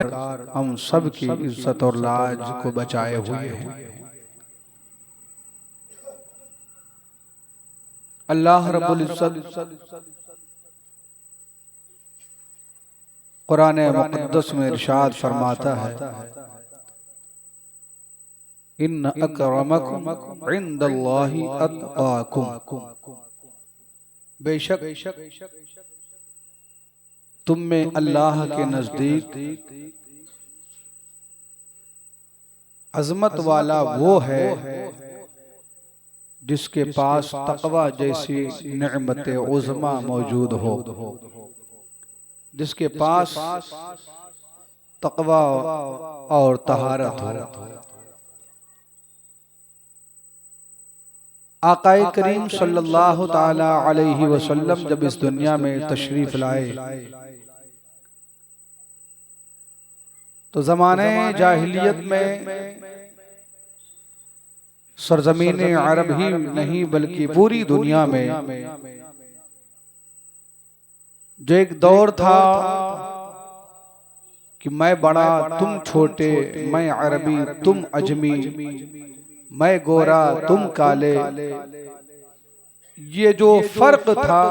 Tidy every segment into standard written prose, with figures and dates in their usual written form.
हम सब की इज्जत और लाज को बचाए हुए हैं। अल्लाह रब्बुल इज्जत कुरान मुक़द्दस में इरशाद फरमाता है, इन्न अकरमकुम इंदल्लाहि अत्क़ाकुम, बेशक तुम में अल्लाह के नजदीक अजमत वाला वो है जिसके पास तक़वा जैसी नेमत उज़्मा मौजूद हो, जिसके पास तक़वा और तहारत हो। आक़ाए करीम सल्लल्लाहु ताला अलैहि वसल्लम जब इस दुनिया में तशरीफ लाए तो ज़माने जाहिलियत में सरज़मीन अरब ही नहीं बल्कि पूरी दुनिया में जो एक दौर था कि मैं बड़ा तुम छोटे, मैं अरबी तुम अजमी, मैं गोरा तुम काले, ये जो फर्क था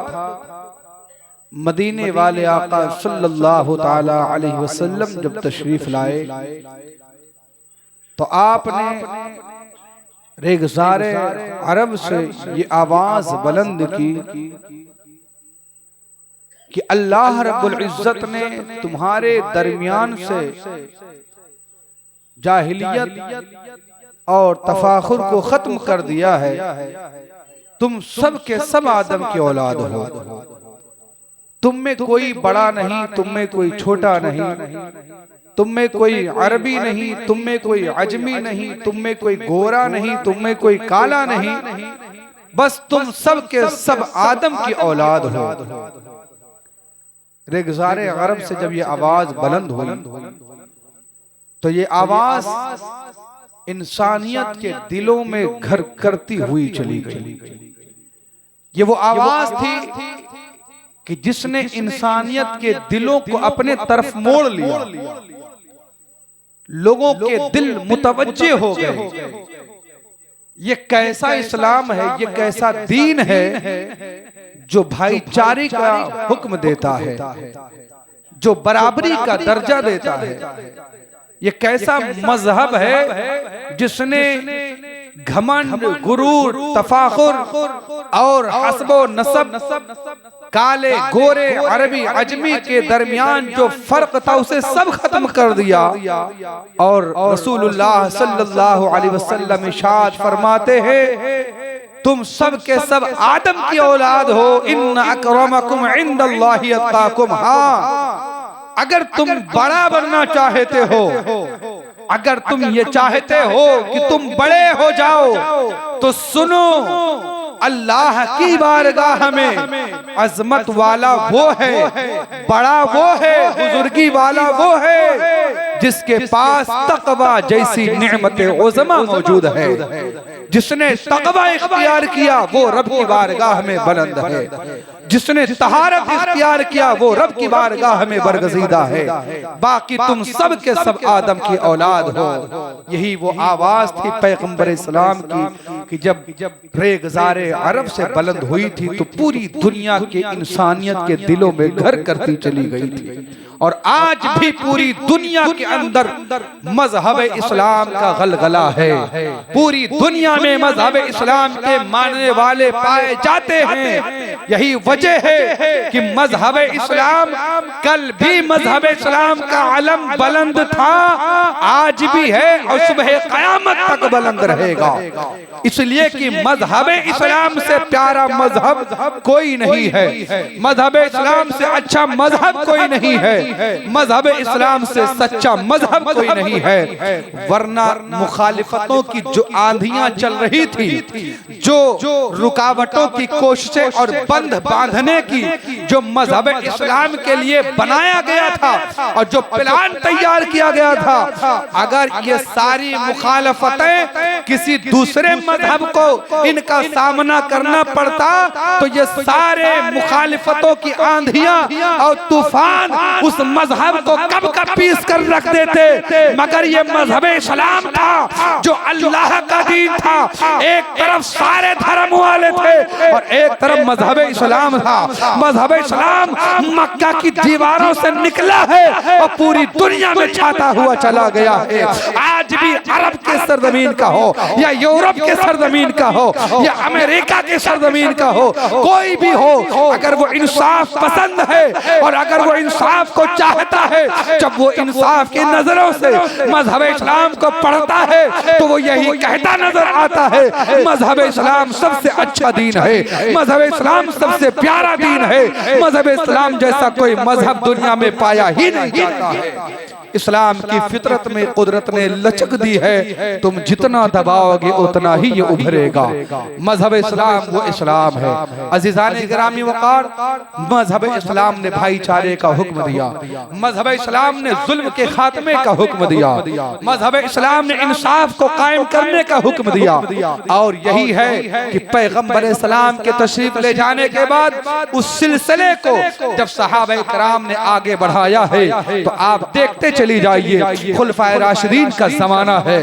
मदीने वाले आका सल्लल्लाहु ताला अलैहि वसल्लम जब तशरीफ लाए तो आपने रेगज़ारे अरब से ये आवाज बुलंद की कि अल्लाह रब्बुल इज्जत ने तुम्हारे दरमियान से जाहिलियत और तफाखुर को खत्म कर दिया है। तुम सब के सब आदम की औलाद हो, तुम में कोई बड़ा नहीं, तुम में कोई छोटा नहीं, तुम में कोई अरबी नहीं, तुम में कोई अजमी नहीं, तुम में कोई गोरा नहीं, तुम में कोई काला नहीं, बस तुम सब के सब आदम की औलाद हो। रेगज़ारे अरब से जब ये आवाज बुलंद हुई तो ये आवाज इंसानियत के दिलों में घर करती हुई चली गई। ये वो आवाज थी कि जिसने इंसानियत के दिलों को अपने तरफ मोड़ लिया, लोगों के दिल मुतवज्जे हो गए। ये कैसा इस्लाम है, ये कैसा दीन है जो भाईचारे का हुक्म देता है, जो बराबरी का दर्जा देता है। ये कैसा मजहब है जिसने घमंड, गुरूर, तफाखुर और हस्बो नसब, काले गोरे अरबी अजमी के दरमियान जो फर्क था उसे सब खत्म कर दिया। और रसूलुल्लाह सल्लल्लाहु अलैहि वसल्लम इरशाद फरमाते हैं, तुम सब के सब आदम की औलाद हो। इन्न अकरमकुम इंदल्लाहि अत्क़ाकुम। हाँ, अगर तुम बड़ा बनना चाहते हो, अगर तुम ये चाहते हो कि तुम बड़े हो जाओ तो सुनो, अल्लाह की बारगाह में अजमत वाला वो है, बड़ा वो है, बुजुर्गी वाला वो है जिसके पास तक़वा जैसी नेमत उज़्मा मौजूद है। जिसने तक़वा इख्तियार किया वो रब की बारगाह में बुलंद है, जिसने तहारत इख्तियार किया वो रब की बारगाह में बरगज़ीदा है। बाकी तुम सब के सब आदम की औलाद हो। यही वो आवाज थी पैगंबर इस्लाम की कि जब रेगज़ारे अरब से बुलंद हुई थी तो पूरी दुनिया के इंसानियत के दिलों में घर करती चली गई थी। और आज भी पूरी दुनिया के अंदर मजहब इस्लाम का गलगला है। पूरी दुनिया में मजहब इस्लाम के मानने वाले पाए जाते हैं। यही वजह है कि मजहब इस्लाम कल भी मजहब इस्लाम का अलम बुलंद था, आज भी है और सुबह क़यामत तक बुलंद रहेगा। इसलिए कि मजहब इस्लाम से प्यारा मजहब कोई नहीं है, मजहब इस्लाम से अच्छा मजहब कोई नहीं है, मजहब इस्लाम से सच्चा मजहब कोई नहीं है। वरना मुखालिफतों की जो आंधियां चल रही थी, जो रुकावटों की कोशिशें और बंध बांधने की जो मजहब इस्लाम के लिए बनाया गया था और जो प्लान तैयार किया गया था, अगर ये सारी मुखालफतें किसी दूसरे मजहब को इनका सामना करना पड़ता तो ये सारे मुखालिफतों की आंधियां और तूफान उस मजहब को कब कब पीस कर रख देते। मगर ये मजहब इस्लाम था जो अल्लाह का दीन था। एक तरफ सारे धर्म वाले थे और एक तरफ मजहब इस्लाम था। मजहब इस्लाम मक्का की दीवारों से निकला है और पूरी दुनिया में छाता हुआ चला गया है। आज भी अरब के सरजमीन का हो या यूरोप के सरजमीन का हो या अमेरिका के सरजमीन का हो, कोई भी हो, अगर वो इंसाफ पसंद है और अगर वो इंसाफ को चाहता है, जब वो इंसाफ की नजरों से मजहब इस्लाम को पढ़ता है तो वो यही कहता नजर आता है, मजहब इस्लाम सबसे अच्छा दीन है, मजहब इस्लाम सबसे प्यारा दीन है, मजहब इस्लाम जैसा कोई मजहब दुनिया में पाया ही नहीं जाता है। इस्लाम की फितरत में कुदरत ने लचक दी है, तुम जितना दबाओगे उतना ही ये उभरेगा। मजहब इस्लाम वो इस्लाम है। अजीजान गिरामी वकार, मजहब इस्लाम ने भाईचारे का हुक्म दिया, मजहब इस्लाम ने जुल्म के खात्मे का हुक्म दिया, मजहब इस्लाम ने इंसाफ को कायम करने का हुक्म दिया। और यही है कि पैगंबर इस्लाम के तशरीफ ले जाने के बाद उस सिलसिले को जब सहाबा किराम ने आगे बढ़ाया है तो आप देखते चली जाइए। खुलफाए राशिदीन का जमाना है,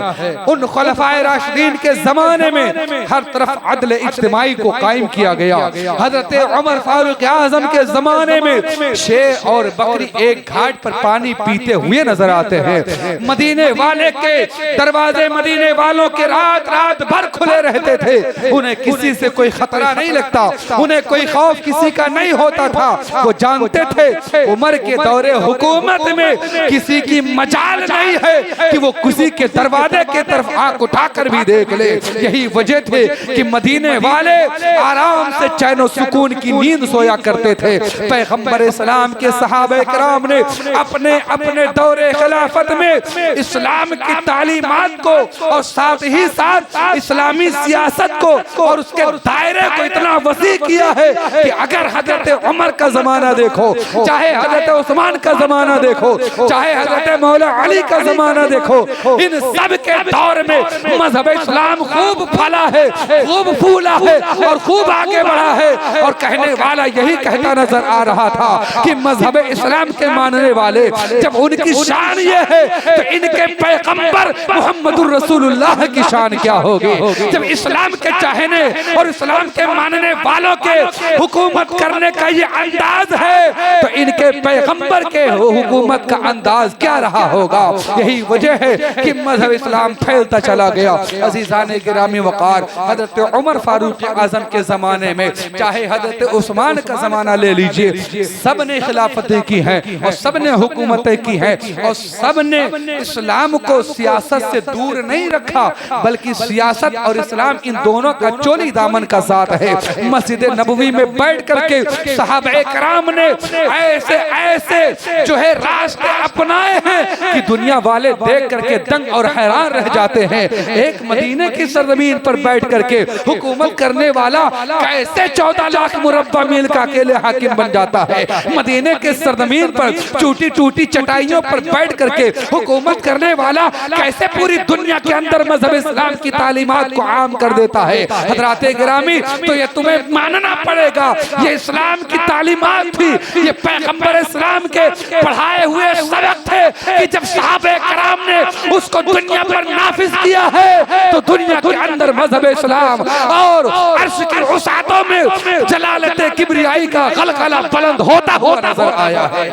उन खुलफाए राशिदीन के जमाने में हर तरफ अदल इज्तिमाई को कायम किया गया। हजरत उमर फारूक आजम के जमाने में शेर और बकरी एक घाट पर पानी पीते हुए नजर आते हैं। मदीने वाले के दरवाजे मदीने वालों के रात रात भर खुले रहते थे, उन्हें किसी से कोई खतरा नहीं लगता, उन्हें कोई खौफ किसी का नहीं होता था। वो जानते थे उमर के दौरे हुकूमत में किसी की मजाल नहीं है कि वो किसी के दरवाजे के तरफ आंख उठाकर भी देख ले। यही वजह थे कि मदीने वाले आराम से चैन सुकून की नींद सोया करते थे। पैगंबर इस्लाम के सहाबा किराम ने अपने अपने दौरे खिलाफत में इस्लाम की तालीमात को और साथ ही साथ इस्लामी सियासत को और उसके दायरे को इतना वसी किया है कि अगर हजरत उमर का जमाना देखो, चाहे हजरत उस्मान का जमाना देखो, चाहे हजरत मौला अली का जमाना देखो, इन सब के दौर में मजहब इस्लाम खूब फला है, खूब फूला है और खूब आगे बढ़ा है। और कहने वाला यही कहता नजर आ रहा था कि मजहब इस्लाम के मानने वाले जब उनकी शान ये है तो इनके पैगंबर मुहम्मदुर रसूलुल्लाह की शान क्या होगी। जब इस्लाम के चाहने और इस्लाम के मानने वालों के हुकूमत करने का ये अंदाज है तो इनके पैगंबर के हुकूमत का अंदाज क्या रहा होगा। यही वजह है कि मजहब इस्लाम फैलता चला गया। अजीजाने गिरामी वकार, हजरत उमर फारूक आजम के जमाने में चाहे हजरत उस्मान का जमाना ले लीजिए, सब ने खिलाफतें की हैं और सब ने हुकूमतें की हैं और सब ने इस्लाम को सियासत से दूर नहीं रखा, बल्कि सियासत और इस्लाम इन दोनों का चोली दामन का साथ है। मस्जिद नबवी में बैठ करके सहाबा किराम ने ऐसे ऐसे जो है रास्ते अपनाए हैं कि दुनिया वाले देख करके दंग और हैरान रह जाते हैं। एक मदीने की सरजमीन पर बैठ करके हुकूमत करने वाला कैसे 14 लाख मुरब्बा मील का अकेले हाकिम बन जाता है। मदीने के सरजमीन पर टूटी टूटी चटाइयों पर बैठ करके हुकूमत करने वाला कैसे पूरी दुनिया के अंदर मजहब इस्लाम की तालीमात को आम कर देता है। हजरात गिरामी, तो ये तुम्हें मानना पड़ेगा, ये इस्लाम की तालीमात थी, ये पैगंबर इस्लाम के पढ़ाए हुए सबक थे कि जब सहाबे कराम ने उसको दुनिया पर नाफिज किया है तो दुनिया के अंदर मजहब इस्लाम और अर्श की उसातों में जलालते किबरियाई का गलगला बुलंद होता हुआ नजर आया है।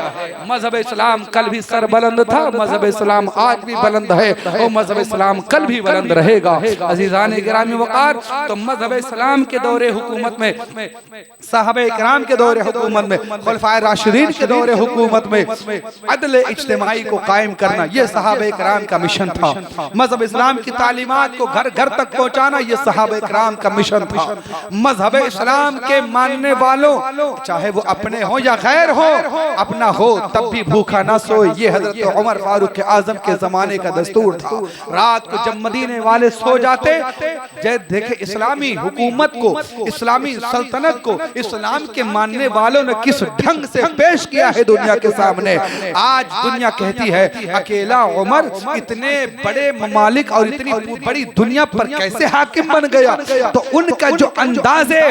मजहब इस्लाम कल भी सर बुलंद था, मजहब इस्लाम आज भी बुलंद है और मजहब इस्लाम कल भी बुलंद रहेगा। अजीजान गिरामी वकार, तो मजहब इस्लाम के दौरे हुकूमत में, सहाबे किराम के दौरे हुकूमत में, खुलफाए राशिदीन के दौरे हुकूमत में अदल इज्तिमाई को कायम करना, यह सहाबे किराम का मिशन था। मजहब इस्लाम की तालीमात को घर घर तक पहुंचाना, ये सहाबा इकराम का मिशन था। मजहब इस्लाम के मानने वालों, चाहे वो अपने हो या गैर हो, अपना हो तब भी भूखा ना सोए, ये हजरत उमर फारूक आजम के जमाने का दस्तूर था। रात को जब मदीने वाले सो जाते, देखे इस्लामी हुकूमत को, इस्लामी सल्तनत को इस्लाम के मानने वालों ने किस ढंग से पेश किया है दुनिया के सामने। आज दुनिया कहती है अकेला उमर इतने बड़े ममालिक और इतनी बड़ी दुनिया पर कैसे हाकिम बन गया। तो उनका जो अंदाज़े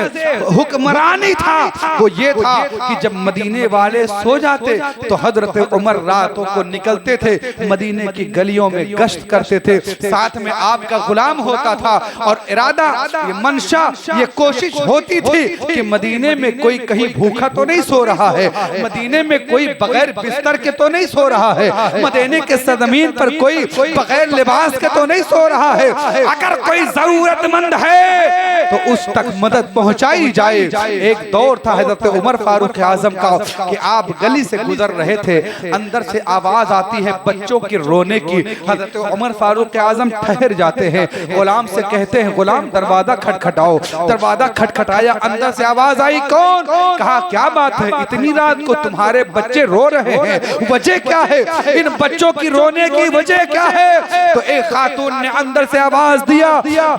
हुक्मरानी था वो ये था कि जब मदीने वाले सो जाते तो हजरत उमर रातों को निकलते थे, मदीने की गलियों में गश्त करते थे, साथ में आपका गुलाम होता था और इरादा, ये मंशा, ये कोशिश होती थी कि मदीने में कोई कहीं भूखा तो नहीं सो रहा है, मदीने में कोई बगैर बिस्तर के तो नहीं सो रहा है, मदीने के सरजमीन पर कोई बगैर लिबास के तो नहीं सो रहा है। अगर कोई जरूरतमंद है तो उस तक मदद पहुंचाई जाए। एक दौर था हजरत उमर फारूक आजम का कि आप गली से गुजर रहे थे, अंदर से आवाज आती है बच्चों की रोने की। हजरत उमर फारूक आजम ठहर जाते हैं, गुलाम से कहते हैं गुलाम दरवाजा खटखटाओ। दरवाजा खटखटाया, अंदर से आवाज आई कौन? कहा क्या बात है, इतनी रात को तुम्हारे बच्चे रो रहे हैं, वजह क्या है? इन बच्चों की रोने की वजह क्या है? तो एक खातून ने अंदर से आवाज दिया,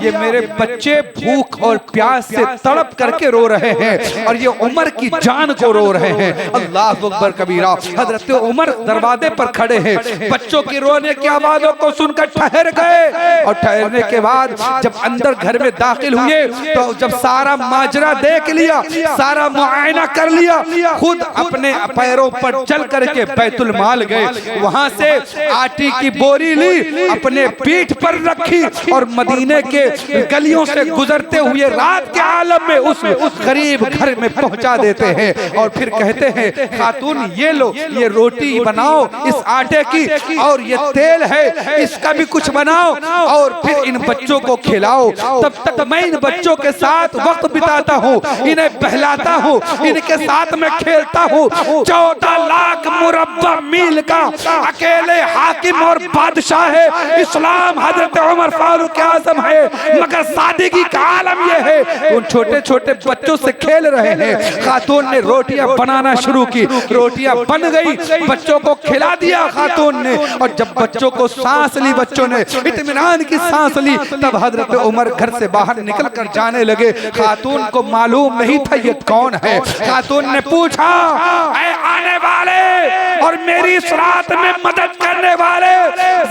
ये मेरे बच्चे भूख और प्यास से तड़प करके रो रहे हैं और ये उमर की जान को रो रहे हैं। अल्लाह अकबर कबीरा। हजरत उमर दरवाजे पर खड़े हैं, बच्चों की रोने की आवाजों को सुनकर ठहर गए और ठहरने के बाद जब अंदर घर में दाखिल हुए तो जब सारा माजरा देख लिया, सारा मुआयना कर लिया, खुद अपने पैरों पर चल करके बैतुल माल गए, वहां से आटे की बोरी ली, अपने पीठ पर रखी और मदीने के गलियों से गुजरते हुए रात के आलम में उस गरीब घर में पहुंचा देते हैं और फिर कहते हैं खातून ये लो, ये रोटी बनाओ इस आटे की और ये तेल है इसका भी कुछ बनाओ और फिर इन बच्चों को खिलाओ। तब तक मैं इन बच्चों के साथ वक्त बिताता हूँ, इन्हें बहलाता हूँ, इनके साथ में खेलता हूँ। 14 लाख मुरब्बा मील का अकेले हाकिम और बादशाह है इस्लाम हजरत उमर फारूक आजम है, मगर सादगी का आलम यह है उन छोटे छोटे बच्चों से खेल रहे हैं। खातून ने रोटियां बनाना शुरू की, रोटियां बन गई, बच्चों को खिला दिया खातून ने और जब बच्चों को सांस ली, बच्चों ने इत्मीनान की सांस ली, तब हजरत उमर घर से बाहर निकल कर जाने लगे। खातून को मालूम नहीं था ये कौन है। खातून ने पूछा ऐ आने वाले और मेरी इस रात में मदद करने वाले,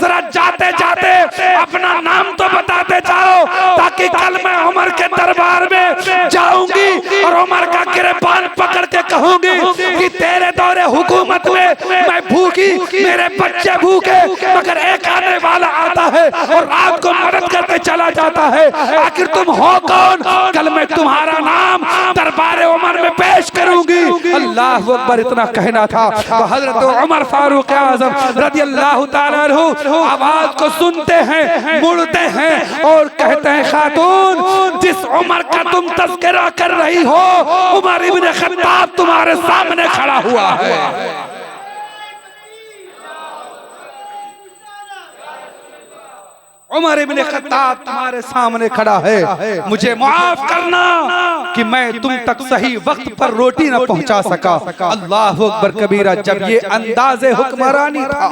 जरा जाते जाते अपना नाम तो बताते जाओ ताकि कल मैं उमर के दरबार में जाऊंगी और उमर का गिरबान पकड़ के कहूंगी कि तेरे दौरे हुकूमत में मैं भूखी, मेरे बच्चे भूखे, मगर एक आने वाला आता है और रात को मदद करके चला जाता है। आखिर तुम हो कौन? कल मैं तुम्हारा नाम दरबार उमर में पेश करूंगी। अल्लाह अकबर। इतना कहना था तो हजरत उमर फारूक आजम रदियल्लाहु ताला अन्हु आवाज को सुनते हैं, मुड़ते हैं और कहते हैं खातून जिस उमर का तुम तज़किरा कर रही हो उमर इब्न खत्ताब तुम्हारे सामने खड़ा हुआ है। उमर इब्न खत्ताब तुम्हारे सामने खड़ा है, मुझे माफ करना कि मैं तुम तक सही वक्त पर रोटी न पहुंचा सका। अल्लाह अकबर कबीरा। जब ये अंदाज़े हुक्मरानी था,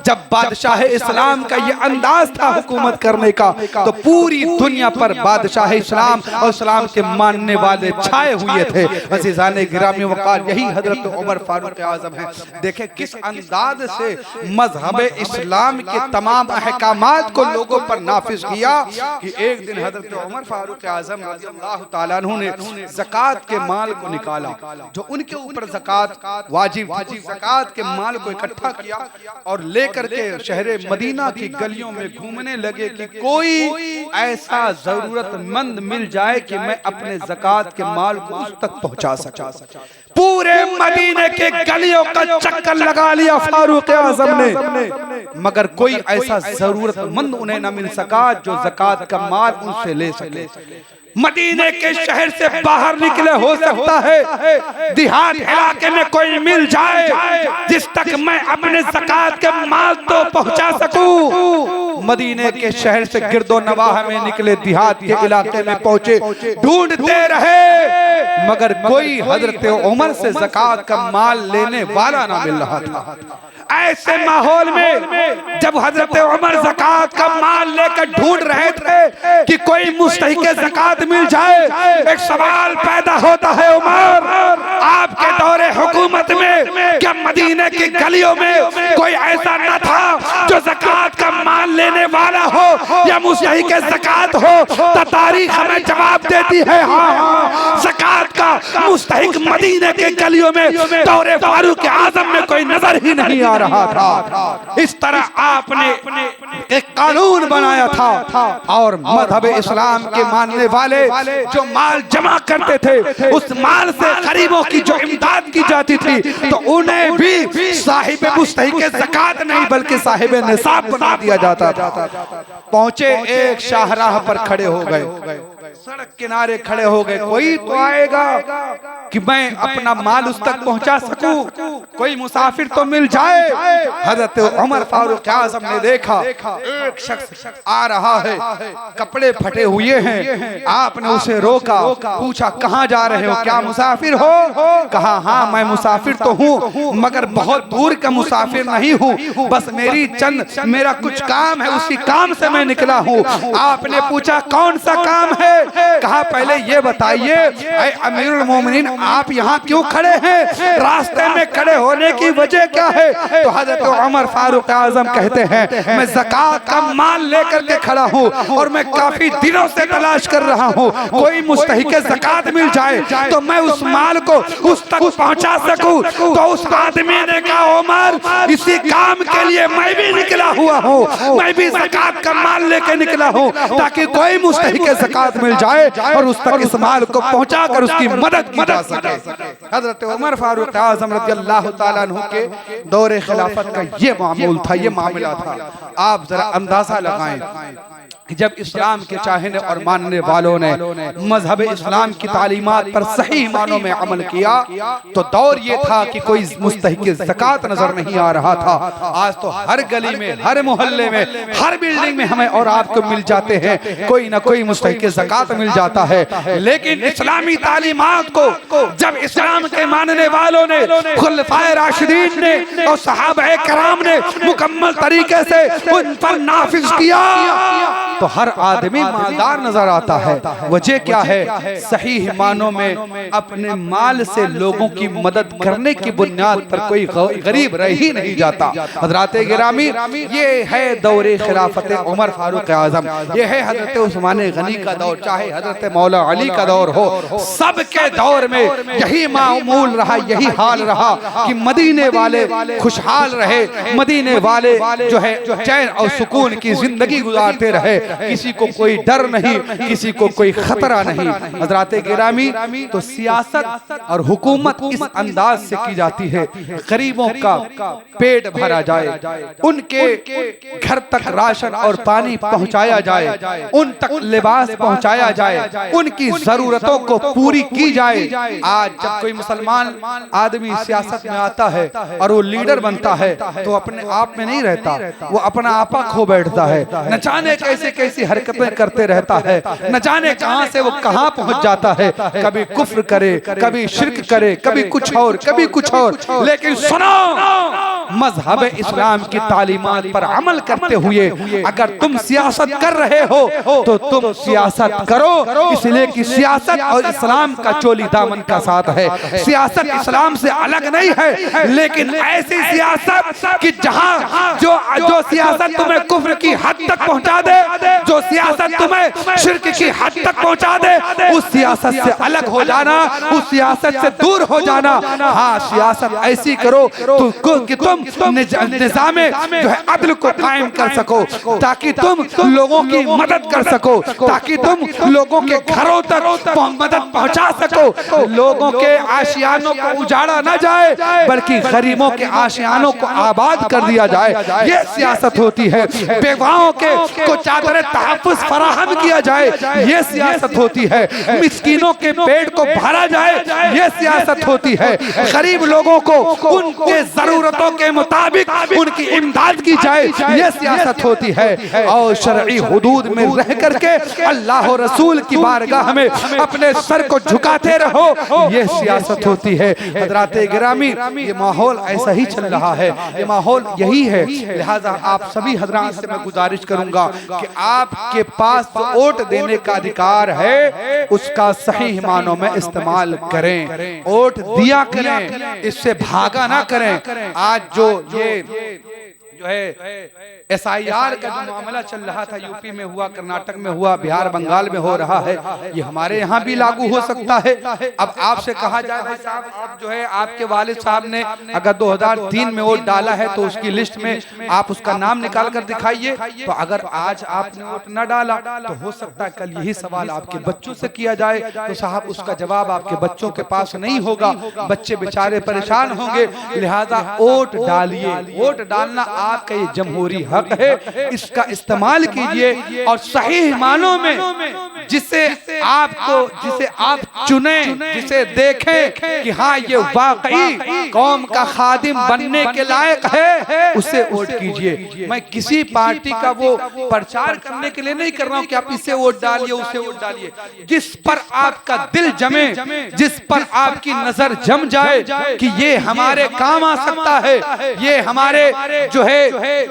जब बादशाह इस्लाम का ये अंदाज था हुकूमत करने का, तो पूरी दुनिया पर बादशाह इस्लाम और इस्लाम के मानने वाले छाए हुए थे। अज़ीज़ाने गिरामी वक़ार, यही हजरत उमर फारूक आज़म है। देखे किस अंदाज से मजहब इस्लाम के तमाम अहकामात को लोगों पर नाफिज किया कि एक दिन हजरत उमर फारूक आज़म रज़ियल्लाहु ताला अन्हु ने ज़कात के माल को निकाला, जो उनके ऊपर ज़कात वाजिब थी, ज़कात के माल को इकट्ठा किया और लेकर के शहरे मदीना की गलियों में घूमने लगे कि कोई ऐसा जरूरतमंद मिल जाए कि मैं अपने ज़कात के माल को उस तक पहुंचा सका। पूरे मदीने के गलियों का चक्कर लगा लिया फारूक आज़म ने, मगर कोई ऐसा जरूरतमंद उन्हें न मिल सका जो ज़कात का माल उनसे ले सके। मदीने के शहर से बाहर निकले, हो सकता है देहात इलाके में कोई मिल जाए जिस तक मैं अपने ज़कात के माल तो पहुंचा सकूं, मदीने के शहर से गिरदो नवाह में निकले, देहात के इलाके में पहुंचे, ढूंढते रहे मगर कोई हजरत उमर से ज़कात का माल लेने वाला ना मिल रहा था। ऐसे माहौल में जब हजरत उमर ज़कात का माल लेकर ढूंढ रहे थे कि कोई मुस्तहिक़ ज़कात मिल जाए, एक सवाल पैदा होता है, उमर आपके दौरे हुकूमत में क्या मदीने की गलियों में कोई ऐसा न था जो ज़कात का माल लेने वाला हो या मुस्तहिक़ ज़कात हो? तो तारीख हमें जवाब देती है, हाँ, ज़कात का मुस्तहिक़ मदीने के गलियों में दौरे फारूक आज़म में कोई नजर ही नहीं आ रहा था। इस तरह आपने एक कानून बनाया था और मज़हब इस्लाम के मानने वाले जो माल जमा करते थे, उस माल से गरीबों की जो इमदाद की जाती थी, तो उन्हें भी साहिब मुस्तहिक़ ज़कात नहीं बल्कि साहिब निसाब बना दिया जाता था। पहुंचे, एक शाहराह पर खड़े हो गए, सड़क किनारे खड़े हो गए, कोई तो आएगा कि मैं अपना माल उस तक पहुंचा सकूं, कोई मुसाफिर तो मिल जाए। हजरत उमर फारूक आज़म ने देखा एक शख्स आ रहा है, कपड़े फटे हुए हैं। आपने उसे रोका, पूछा कहां जा रहे हो, क्या मुसाफिर हो? कहा हाँ मैं मुसाफिर तो हूँ मगर बहुत दूर का मुसाफिर नहीं हूँ, बस मेरा कुछ काम है, उसी काम से मैं निकला हूँ। आपने पूछा कौन सा काम है? कहा पहले ये बताइए अमीरुल मोमिनीन आप यहाँ क्यों खड़े हैं, रास्ते में खड़े होने की वजह क्या है? तो हजरत उमर फारूक आज़म कहते हैं मैं ज़कात का माल लेकर के खड़ा हूँ और मैं काफी दिनों से तलाश कर रहा हूँ, कोई मुस्तहिक़ ज़कात मिल जाए तो मैं उस माल को उस तक पहुँचा सकूँ। तो उस आदमी ने कहा उमर इसी काम के लिए मैं भी निकला हुआ हूँ, मैं भी ज़कात का माल लेकर निकला हूँ ताकि कोई मुस्तहिक़ ज़कात मिल जाए और उस तक इस माल को पहुंचाकर उसकी मदद की जा सके। हजरत उमर फारूक आज़म रज़ियल्लाहु ताला अन्हु के दौरे खिलाफत का ये मामूल था, ये मामला था। आप जरा अंदाजा लगाएं जब इस्लाम के चाहने और मानने वालों ने मजहब इस्लाम की तालीमात पर सही मानों में अमल किया तो दौर ये था कि कोई मुस्तहिक़ ज़कात नजर नहीं आ रहा था। आज तो हर गली में, हर मोहल्ले में, हर बिल्डिंग में हमें और आपको मिल जाते हैं, कोई ना कोई मुस्तहिक़ ज़कात मिल जाता है। लेकिन इस्लामी तालीमात को जब इस्लाम के मानने वालों ने, खुलफाए राशिदीन ने और सहाबाए किराम ने मुकम्मल तरीके से उन पर नाफिज किया तो हर आदमी मालदार नजर आता है। वजह क्या है? सही मानों में अपने माल से लोगों की मदद करने की बुनियाद पर कोई गरीब रह ही नहीं जाता। हज़रात गिरामी, ये है दौरे खिलाफत उमर फारूक आज़म, ये है हजरत उस्मान गनी का दौर, चाहे हजरत मौला अली का दौर हो, सबके दौर में यही मामूल रहा, यही हाल रहा कि मदीने वाले खुशहाल रहे, मदीने वाले जो है चैन और सुकून की जिंदगी गुजारते रहे, किसी को कोई डर नहीं, किसी को कोई खतरा नहीं। हज़रात गिरामी, तो सियासत और हुकूमत इस अंदाज से की जाती है गरीबों का पेट भरा जाए, उनके घर तक राशन और पानी पहुंचाया जाए, उन तक लिबास पहुंचाया जाए, उनकी जरूरतों को पूरी की जाए। आज जब कोई मुसलमान आदमी सियासत में आता है और वो लीडर बनता है तो अपने आप में नहीं रहता, वो अपना आपा खो बैठता है, न जाने कैसे कैसी हरकतें करते रहता है, न जाने कहां से वो कहां पहुंच जाता है, कभी कुफ्र करे, कभी शिर्क करे, कभी कुछ और, कभी कुछ और। लेकिन सुनो, मजहब इस्लाम की तालीमात पर अमल करते हुए अगर तुम सियासत कर रहे हो तो तुम सियासत करो, इसलिए कि सियासत और इस्लाम का चोली दामन का साथ है। सियासत इस्लाम से अलग नहीं है, लेकिन ऐसी सियासत कि जहां जो सियासत तुम्हें कुफ्र की हद तक पहुंचा दे, जो सियासत तुम्हें शिर्क की हद तक पहुंचा दे, उस सियासत से अलग हो जाना, उस सियासत से दूर हो जाना। हाँ, सियासत ऐसी करो कि तुम निज़ामे जो है अदल को कायम कर सको, ताकि तुम लोगों की मदद कर सको, ताकि तुम लोगों के घरों तक मदद पहुंचा सको, लोगों के आशियानों को उजाड़ा न जाए बल्कि गरीबों के आशियानों को आबाद कर दिया जाए। ये सियासत होती है। बेवाओं को चादर तहफ़्फ़ुज़ फराहम किया जाए, ये सियासत होती है। मिस्कीनों के पेट को भरा जाए, ये सियासत होती है। गरीब लोगों को उनके जरूरतों के मुताबिक उनकी इमदाद की जाए, ये सियासत होती है। और शरई हुदूद में रह करके अल्लाह और रसूल की बारगाह में अपने सर को झुकाते रहो, ये सियासत होती है। हजरात गिरामी, ये माहौल ऐसा ही चल रहा है, ये माहौल यही है। लिहाजा आप सभी हजरात से मैं गुजारिश करूंगा कि आपके पास जो वोट देने का अधिकार है उसका सही मानों में इस्तेमाल करें, वोट दिया करें, इससे भागा ना करें। आज जो ये जो है SIR का जो मामला चल रहा था, यूपी में हुआ, कर्नाटक में हुआ, बिहार बंगाल में हो रहा है, ये हमारे यहाँ भी लागू हो सकता है। अब आपसे कहा जाए भाई साहब, आप जो है आपके वालिद साहब ने अगर 2003 में वोट डाला है तो उसकी लिस्ट में आप उसका नाम निकाल कर दिखाइए। तो अगर आज आपने वोट न डाला तो हो सकता है कल यही सवाल आपके बच्चों से किया जाए, तो साहब उसका जवाब आपके बच्चों के पास नहीं होगा, बच्चे बेचारे परेशान होंगे। लिहाजा वोट डालिए, वोट डालना आपका ये जमहूरी हक है, इसका इस्तेमाल कीजिए और सही मानों में जिसे आप चुने, जिसे देखें कि हाँ ये वाकई कौम का खादिम बनने के लायक है, उसे वोट कीजिए। मैं किसी पार्टी का वो प्रचार करने के लिए नहीं कर रहा हूं कि आप इसे वोट डालिए उसे वोट डालिए। जिस पर आपका दिल जमे, जिस पर आपकी नजर जम जाए कि ये हमारे काम आ सकता है, ये हमारे जो है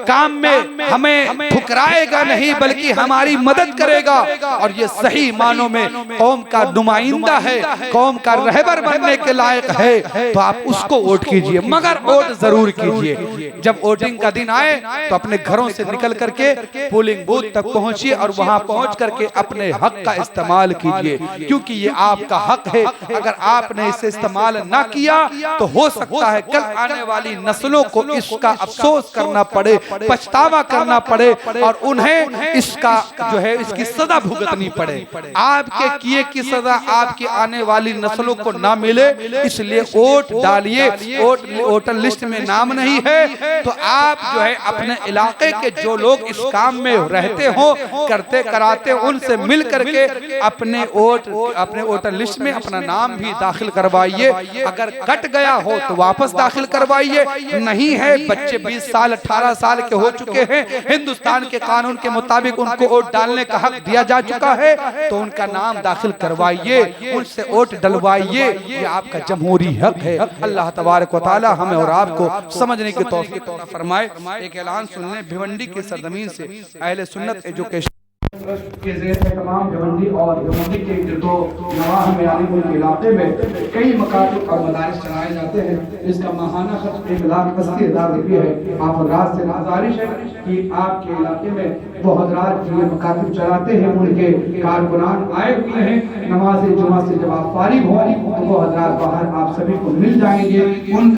काम में हमें ठुकराएगा नहीं बल्कि हमारी मदद करेगा और ये सही मानों में कौम का नुमाइंदा है, कौम का रहबर बनने के लायक है, तो आप उसको वोट कीजिए। मगर वोट जरूर कीजिए। जब वोटिंग का दिन आए तो अपने घरों से निकल करके पोलिंग बूथ तक पहुंचिए और वहां पहुंच करके अपने हक का इस्तेमाल कीजिए, क्योंकि ये आपका हक है। अगर आपने इसे इस्तेमाल ना किया तो हो सकता है कल आने वाली नस्लों को इसका अफसोस करना पड़े, पछतावा करना पड़े और उन्हें इसका जो है इसकी सजा भुगतनी पड़े। आपके किए की सजा आपकी आने वाली नस्लों को ना मिले, इसलिए वोट डालिए। वोटर लिस्ट में नाम नहीं है तो आप जो है अपने इलाके के जो लोग इस काम में रहते हो, करते कराते, उनसे मिल करके अपने वोटर लिस्ट में अपना नाम भी दाखिल करवाइए। अगर कट गया हो तो वापस दाखिल करवाइए, नहीं है बच्चे 20 साल 18 साल के हो चुके हैं, हिंदुस्तान के कानून के मुताबिक उनको वोट डालने का हक दिया जा चुका है, तो उनका नाम दाखिल करवाइए, उनसे वोट डलवाइए। ये आपका जमहूरी हक है। अल्लाह तबारक व तआला हमें और आपको समझने की तौफीक फरमाए। एक ऐलान सुन लें, भिवंडी की सरजमीन से अहले सुन्नत एजुकेशन के ज़रिए तमाम भिवंडी और भिवंडी के जो नवाह में आने वाले इलाके में कई मकातब और मदारिस चलाए जाते हैं। इसका माहाना खर्च 1,80,000 रुपये है। आप हजरात से गुजारिश है कि आपके इलाके में वो हजरात जो मकातब चलाते हैं उनके कारकुनान आए हुए हैं, नमाज जुमा से जब आप फारिग हो तो वो हजरात बाहर आप सभी को मिल जाएंगे।